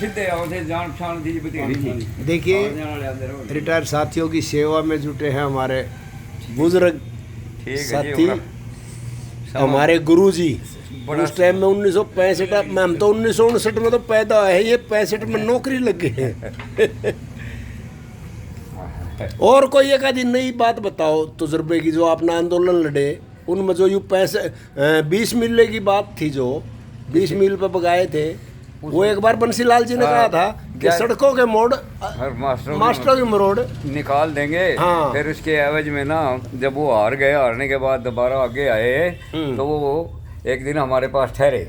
सीधे आते जान पहचान थी बतेरी थी। देखिए रिटायर्ड साथियों की सेवा में जुटे हैं हमारे बुजुर्ग साथी, हमारे गुरुजी। उस टाइम में 1965 में, हम तो 1959 में तो पैदा है, ये 65 में नौकरी लग गए हैं। और कोई एक आधी नई बात बताओ तजुर्बे की, जो आपने आंदोलन लड़े उनमें जो 20 मील की बात थी, जो 20 मील पर बगाए थे, वो एक बार बंसीलाल जी ने कहा था कि सड़कों के मोड़ मास्टरों के मोड़ निकाल देंगे। हाँ। फिर उसके एवज में ना, जब वो हार गए, हारने के बाद दोबारा आगे आए तो वो एक दिन हमारे पास ठहरे।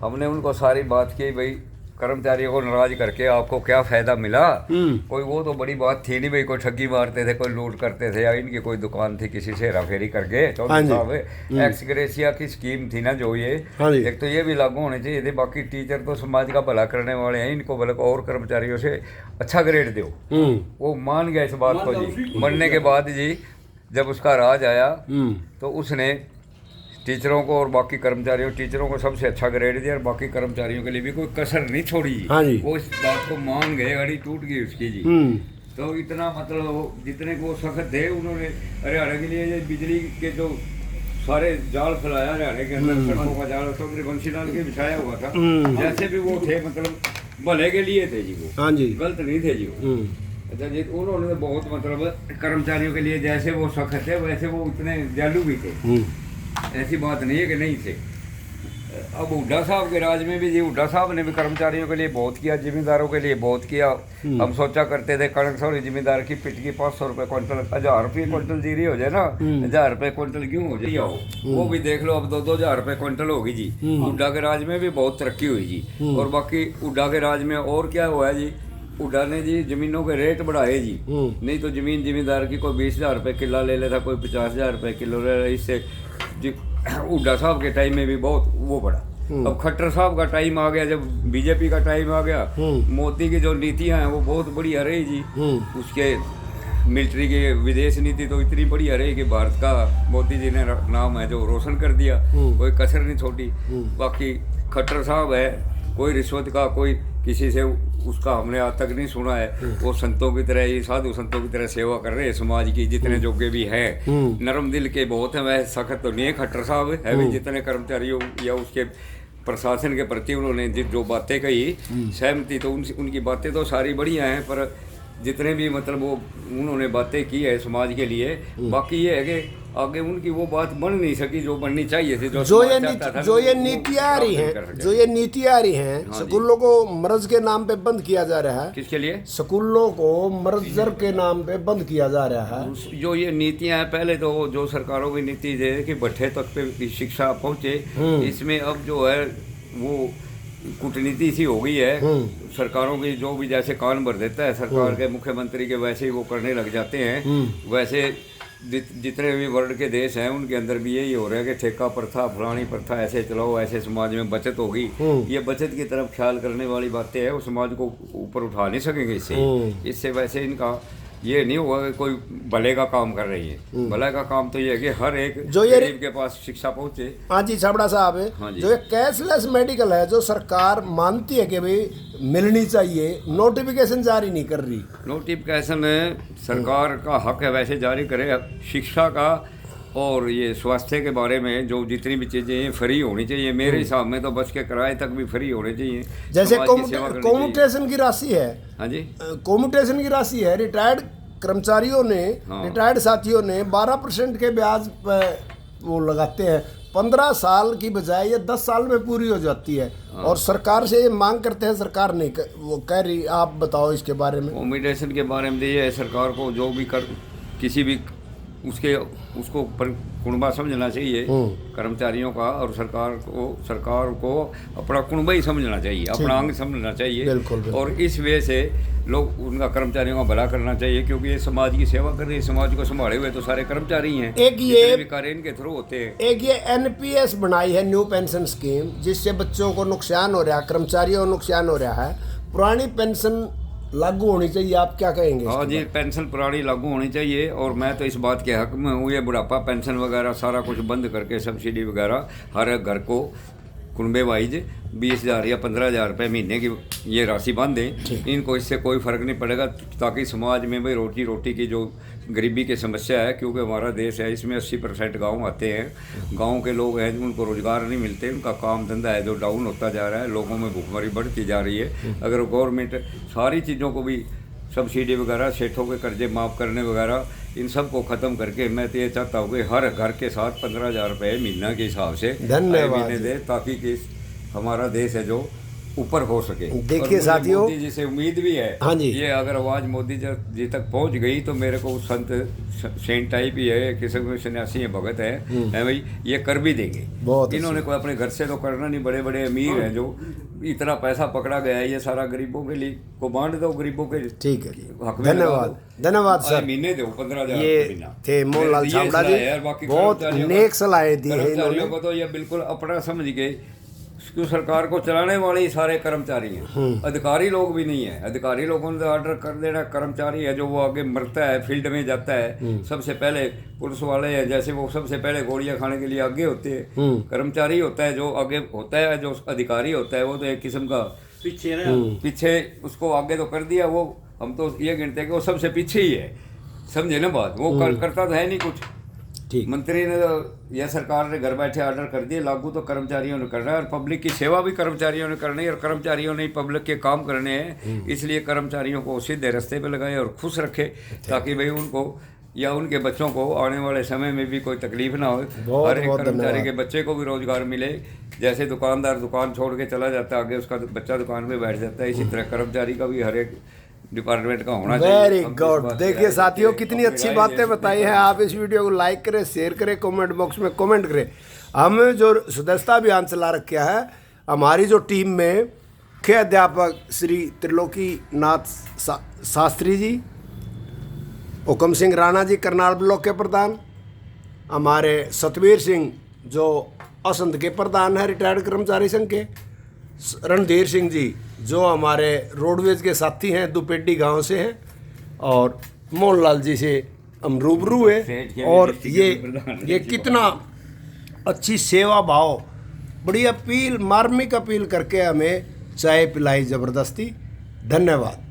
हमने उनको सारी बात की, भाई कर्मचारियों को नाराज करके आपको क्या फायदा मिला? कोई वो तो बड़ी बात थी नहीं भाई, कोई ठगी मारते थे, कोई लूट करते थे, या इनकी कोई दुकान थी किसी से हेराफेरी करके। चौधरी साहब एक्स ग्रेशिया की स्कीम थी ना जो ये, एक तो ये भी लागू होने चाहिए थे। बाकी टीचर तो समाज का भला करने वाले हैं, इनको भले और कर्मचारियों से अच्छा ग्रेड दो। वो मान गया इस बात को जी। मनने के बाद जी जब उसका राज आया तो उसने टीचरों को और बाकी कर्मचारियों, टीचरों को सबसे अच्छा ग्रेड दिया और बाकी कर्मचारियों के लिए भी कोई कसर नहीं छोड़ी। वो इस बात को मान गए, अड़ी टूट गई उसकी जी। तो इतना मतलब जितने को सख्त थे, उन्होंने हरियाणा के लिए बिजली के जो सारे जाल फैलाया हरियाणा के अंदर, सड़कों का जाल तो बंसीलाल के बिछाया हुआ था। जैसे भी वो थे मतलब भले के लिए थे जी, वो गलत नहीं थे जी वो। अच्छा जी, उन्होंने बहुत मतलब कर्मचारियों के लिए जैसे वो सख्त थे वैसे वो उतने दयालु भी थे। ऐसी बात नहीं है कि नहीं थे। अब हुड्डा साहब के राज में भी जी, हुड्डा साहब ने भी कर्मचारियों के लिए बहुत किया, जिम्मेदारों के लिए बहुत किया। हम सोचा करते थे कणक सौरी जिम्मेदार की पिट की 500 रुपये क्विंटल, 1000 रुपये क्विंटल जीरी हो जाए ना, 1000 रुपये क्विंटल क्यों हो जाए हो, वो भी देख लो, अब 2-2000 रुपये क्विंटल होगी जी। हुड्डा के राज में भी बहुत तरक्की हुई जी। और बाकी हुड्डा के राज में और क्या हुआ है जी, हुड्डा ने जी जमीनों के रेट बढ़ाए जी। नहीं तो जमीन जिम्मेदार की कोई 20,000 रुपये किला ले लेता, कोई 50,000 रुपये किलो ले रहा। इससे जी हुड्डा साहब के टाइम में भी बहुत वो बढ़ा। अब खट्टर साहब का टाइम आ गया, जब बीजेपी का टाइम आ गया, मोदी की जो नीतियां हैं वो बहुत बढ़िया रही जी। उसके मिलिट्री की विदेश नीति तो इतनी बढ़िया रही कि भारत का मोदी जी ने नाम है जो रोशन कर दिया, कोई कसर नहीं छोड़ी। बाकी खट्टर साहब है, कोई रिश्वत का कोई किसी से उसका हमने आज तक नहीं सुना है। वो संतों की तरह ही, साधु संतों की तरह सेवा कर रहे हैं समाज की, जितने जोगे भी हैं। नरम दिल के बहुत हैं, वह सख्त तो नहीं है खट्टर साहब है भी। जितने कर्मचारियों या उसके प्रशासन के प्रति उन्होंने जो बातें कही सहमति, तो उनकी बातें तो सारी बढ़िया हैं, पर जितने भी मतलब वो उन्होंने बातें की है समाज के लिए, बाकी ये है कि आगे उनकी वो बात बन नहीं सकी जो बननी चाहिए थी। जो ये नीतियाँ आ रही हैं, स्कूलों को मर्ज के नाम पे बंद किया जा रहा है। किसके लिए? स्कूलों को मर्जर के नाम पे बंद किया जा रहा है। जो ये नीतियाँ हैं, पहले तो जो सरकारों की नीति है कि भट्ठे तक पे शिक्षा पहुँचे, इसमें अब जो है वो कूटनीति सी हो गई है सरकारों की। जो भी जैसे कान भर देता है सरकार के मुख्यमंत्री के, वैसे ही वो करने लग जाते हैं। वैसे जितने भी वर्ल्ड के देश हैं उनके अंदर भी यही हो रहा है कि ठेका प्रथा, फलानी प्रथा ऐसे चलाओ, ऐसे समाज में बचत होगी। ये बचत की तरफ ख्याल करने वाली बातें हैं, वो समाज को ऊपर उठा नहीं सकेंगे इससे। वैसे इनका ये नहीं हुआ कि कोई भले का काम कर रही है। भले का काम तो ये है कि हर एक जो गरीब के पास शिक्षा पहुंचे। हाँ जी छाबड़ा साहब, जो ये कैशलेस मेडिकल है, जो सरकार मानती है कि भाई मिलनी चाहिए, नोटिफिकेशन जारी नहीं कर रही। नोटिफिकेशन सरकार का हक है वैसे जारी करे। शिक्षा का और ये स्वास्थ्य के बारे में जो जितनी भी चीज़ें फ्री होनी चाहिए, मेरे हिसाब में तो बस के किराए तक भी फ्री होने चाहिए। जैसे कॉम्यूटेशन की राशि है, हाँ जी, कॉम्यूटेशन की राशि है, रिटायर्ड कर्मचारियों ने, रिटायर्ड साथियों ने 12% के ब्याज पर वो लगाते हैं। 15 साल की बजाय ये 10 साल में पूरी हो जाती है। और सरकार से ये मांग करते हैं, सरकार नहीं वो कह रही। आप बताओ इसके बारे में। कॉम्यूटेशन के बारे में ये सरकार को जो भी कर किसी भी उसको कुनबा समझना चाहिए कर्मचारियों का, और सरकार को अपना कुनबा ही समझना चाहिए, अपना अंग समझना चाहिए। बिल्कुल। और इस वजह से लोग उनका कर्मचारियों का भला करना चाहिए, क्योंकि ये समाज की सेवा कर रही है। समाज को संभाले हुए तो सारे कर्मचारी हैं। एक ये भी कार्य इनके थ्रू होते हैं। एक ये NPS बनाई है, न्यू पेंशन स्कीम, जिससे बच्चों को नुकसान हो रहा है, कर्मचारियों को नुकसान हो रहा है। पुरानी पेंशन लागू होनी चाहिए, आप क्या कहेंगे? हाँ जी, पेंशन पुरानी लागू होनी चाहिए। और मैं तो इस बात के हक में हूँ, ये बुढ़ापा पेंशन वगैरह सारा कुछ बंद करके सब्सिडी वगैरह हर एक घर को कुनबे वाइज 20,000 या 15,000 रुपये महीने की ये राशि बांधें, इनको इससे कोई फ़र्क नहीं पड़ेगा, ताकि समाज में भाई रोटी की जो गरीबी की समस्या है, क्योंकि हमारा देश है इसमें 80% गाँव आते हैं, गाँव के लोग हैं उनको रोज़गार नहीं मिलते, उनका काम धंधा है जो डाउन होता जा रहा है, लोगों में भूखमरी बढ़ती जा रही है। अगर गवर्नमेंट सारी चीज़ों को भी सब्सिडी वगैरह, सेठों के कर्जे माफ़ करने वगैरह, इन सब को ख़त्म करके मैं तो ये चाहता हूँ कि हर घर के साथ 15,000 रुपये महीना के हिसाब से धन्यवाद दे, ताकि कि हमारा देश है जो ऊपर हो सके। देखिए साथियों, मोदी जी से उम्मीद भी है, हाँ जी, ये अगर आवाज़ मोदी जी तक पहुंच गई तो मेरे को संत सेंट टाइप ही है, किस्म के सन्यासी है, भगत है भाई, ये कर भी देंगे। इन्होंने कोई अपने घर से तो करना नहीं, बड़े बड़े अमीर हैं जो इतना पैसा पकड़ा गया है, ये सारा गरीबों के लिए को बांट दो, गरीबों के। ठीक है, धन्यवाद सर। महीने दो 15,000। ये थे मोहनलाल छाबड़ा जी, बहुत नेक सलाह दी है इन्होंने। को तो ये बिल्कुल अपना समझ के, क्यों सरकार को चलाने वाले ही सारे कर्मचारी हैं, अधिकारी लोग भी नहीं है। अधिकारी लोगों ने ऑर्डर कर देना, कर्मचारी है जो वो आगे मरता है, फील्ड में जाता है, सबसे पहले पुलिस वाले हैं जैसे वो सबसे पहले गोलियां खाने के लिए आगे होते हैं, कर्मचारी होता है जो आगे होता है, जो अधिकारी होता है वो तो एक किस्म का पीछे उसको आगे तो कर दिया, वो हम तो ये गिनते हैं कि वो सबसे पीछे ही है, समझे ना बात, वो करता तो है नहीं कुछ। मंत्री ने या सरकार ने घर बैठे ऑर्डर कर दिए, लागू तो कर्मचारियों ने कर रहा है, और पब्लिक की सेवा भी कर्मचारियों ने करनी है, और कर्मचारियों ने पब्लिक के काम करने हैं। इसलिए कर्मचारियों को सीधे रास्ते पे लगाए और खुश रखे, ताकि भाई उनको या उनके बच्चों को आने वाले समय में भी कोई तकलीफ ना हो, हर एक कर्मचारी के बच्चे को भी रोजगार मिले। जैसे दुकानदार दुकान छोड़ के चला जाता है, आगे उसका बच्चा दुकान पे बैठ जाता है, इसी तरह कर्मचारी का भी हर एक डिपार्टमेंट का होना चाहिए। Very good. देखिए साथियों, कितनी अच्छी बातें बताई हैं। आप इस वीडियो को लाइक करें, शेयर करें, कमेंट बॉक्स में कमेंट करें। हम जो सदस्यता अभियान चला रखा है, हमारी जो टीम में मुख्य अध्यापक श्री त्रिलोकी नाथ शास्त्री जी, हुक्म सिंह राणा जी करनाल ब्लॉक के प्रधान, हमारे सतवीर सिंह जो असंध के प्रधान है रिटायर्ड कर्मचारी संघ के, रणधीर सिंह जी जो हमारे रोडवेज के साथी हैं, दुपेडी गांव से हैं, और मोहनलाल जी से हम रूबरू है। और ये कितना अच्छी सेवा भाव, बड़ी अपील, मार्मिक अपील करके हमें चाय पिलाई ज़बरदस्ती। धन्यवाद।